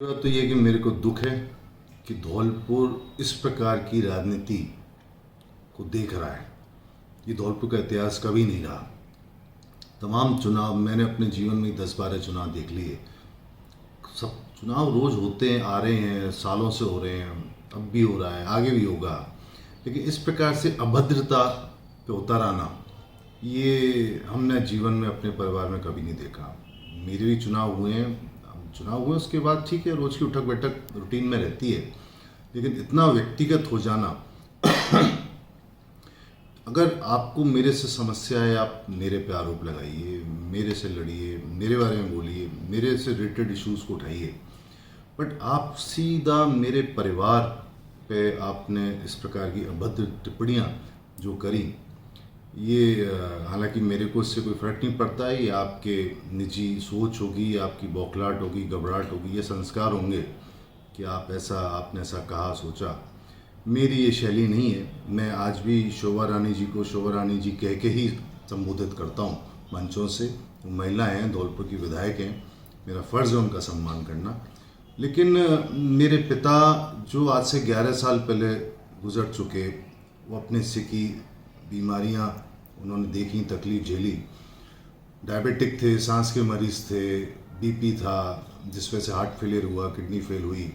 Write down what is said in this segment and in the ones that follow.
तो ये कि मेरे को दुख है कि धौलपुर इस प्रकार की राजनीति को देख रहा है। ये धौलपुर का इतिहास कभी नहीं रहा। तमाम चुनाव मैंने अपने जीवन में 10-12 चुनाव देख लिए। सब चुनाव रोज़ होते हैं, आ रहे हैं, सालों से हो रहे हैं, अब भी हो रहा है, आगे भी होगा। लेकिन इस प्रकार से अभद्रता पे उतर आना, ये हमने जीवन में अपने परिवार में कभी नहीं देखा। मेरे भी चुनाव हुए हैं, चुनाव हुए उसके बाद ठीक है, रोज़ की उठक बैठक रूटीन में रहती है। लेकिन इतना व्यक्तिगत हो जाना, अगर आपको मेरे से समस्या है, आप मेरे पे आरोप लगाइए, मेरे से लड़िए, मेरे बारे में बोलिए, मेरे से रिलेटेड इश्यूज़ को उठाइए। बट आप सीधा मेरे परिवार पे आपने इस प्रकार की अभद्र टिप्पणियाँ जो करी, ये हालांकि मेरे को इससे कोई फ़र्क नहीं पड़ता है। ये आपके निजी सोच होगी, आपकी बौखलाहट होगी, घबराहट होगी, ये संस्कार होंगे कि आपने ऐसा कहा, सोचा। मेरी ये शैली नहीं है। मैं आज भी शोभा रानी जी को शोभा रानी जी कह के ही संबोधित करता हूँ मंचों से। वो महिला हैं, धौलपुर की विधायक हैं, मेरा फ़र्ज़ है उनका सम्मान करना। लेकिन मेरे पिता जो आज से 11 साल पहले गुज़र चुके, वो अपने से की बीमारियां उन्होंने देखी, तकलीफ झेली। डायबिटिक थे, सांस के मरीज़ थे, बीपी था, जिस वजह से हार्ट फेलियर हुआ, किडनी फेल हुई।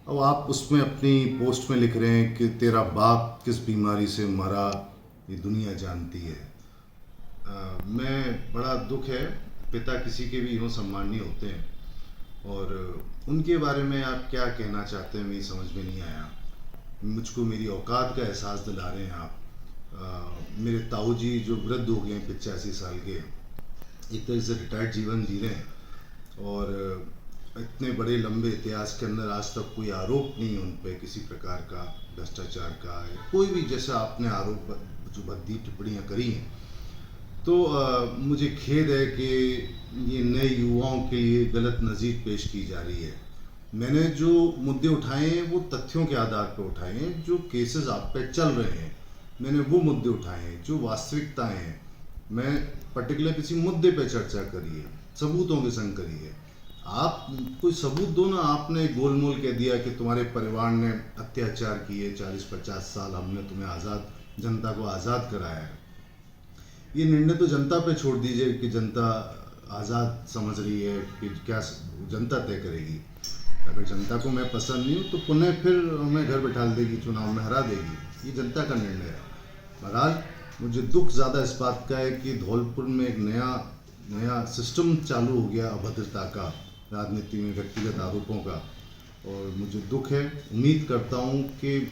अब आप उसमें अपनी पोस्ट में लिख रहे हैं कि तेरा बाप किस बीमारी से मरा, ये दुनिया जानती है। मैं बड़ा दुख है, पिता किसी के भी यूँ सम्माननीय होते हैं, और उनके बारे में आप क्या कहना चाहते हैं मेरी समझ में नहीं आया। मुझको मेरी औकात का एहसास दिला रहे हैं आप। मेरे ताऊ जी जो वृद्ध हो गए हैं, 85 साल के, एक तरह से रिटायर्ड जीवन जी रहे हैं, और इतने बड़े लंबे इतिहास के अंदर आज तक कोई आरोप नहीं है उन पर किसी प्रकार का भ्रष्टाचार का, कोई भी जैसा आपने आरोप जो भद्दी टिप्पणियाँ करी हैं। तो मुझे खेद है कि ये नए युवाओं के लिए गलत नज़ीर पेश की जा रही है। मैंने जो मुद्दे उठाए हैं वो तथ्यों के आधार पर उठाए हैं, जो केसेस आप पे चल रहे हैं मैंने वो मुद्दे उठाए हैं, जो वास्तविकताएं हैं। मैं पर्टिकुलर किसी मुद्दे पे चर्चा करी है, सबूतों के संग करी है। आप कोई सबूत दो ना। आपने गोलमोल कह दिया कि तुम्हारे परिवार ने अत्याचार किए, 40-50 साल हमने तुम्हें आज़ाद, जनता को आज़ाद कराया है। ये निर्णय तो जनता पे छोड़ दीजिए कि जनता आज़ाद समझ रही है कि क्या जनता तय करेगी। अगर जनता को मैं पसंद नहीं हूँ तो पुनः फिर हमें घर बैठा देगी, चुनाव में हरा देगी, ये जनता का निर्णय है। बहरहाल मुझे दुख ज़्यादा इस बात का है कि धौलपुर में एक नया सिस्टम चालू हो गया अभद्रता का, राजनीति में व्यक्तिगत आरोपों का, और मुझे दुख है। उम्मीद करता हूँ कि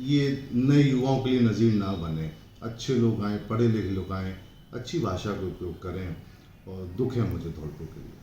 ये नए युवाओं के लिए नज़ीर ना बने। अच्छे लोग आएँ, पढ़े लिखे लोग आएँ, अच्छी भाषा का उपयोग करें, और दुख है मुझे धौलपुर के लिए।